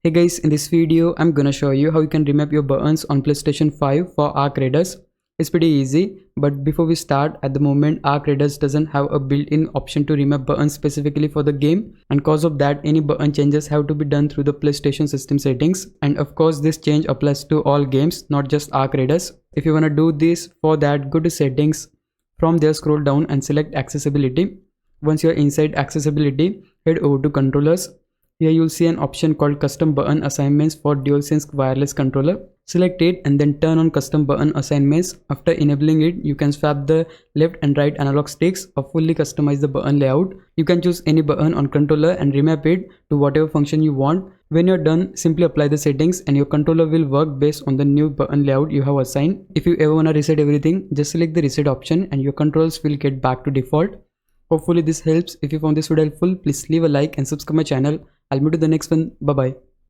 Hey guys, in this video I'm gonna show you how you can remap your buttons on PlayStation 5 for Arc Raiders. It's pretty easy, but before we start, at the moment Arc Raiders doesn't have a built-in option to remap buttons specifically for the game, and cause of that any button changes have to be done through the PlayStation system settings, and of course this change applies to all games, not just Arc Raiders. If you wanna do this, for that go to settings. From there scroll down and select accessibility. Once you're inside accessibility, head over to controllers. Here you'll see an option called custom button assignments for DualSense wireless controller. Select it and then turn on custom button assignments. After enabling it, you can swap the left and right analog sticks or fully customize the button layout. You can choose any button on controller and remap it to whatever function you want. When you're done, simply apply the settings and your controller will work based on the new button layout you have assigned. If you ever wanna reset everything, just select the reset option and your controls will get back to default. Hopefully this helps. If you found this video helpful, please leave a like and subscribe my channel. I'll meet you in the next one. Bye bye.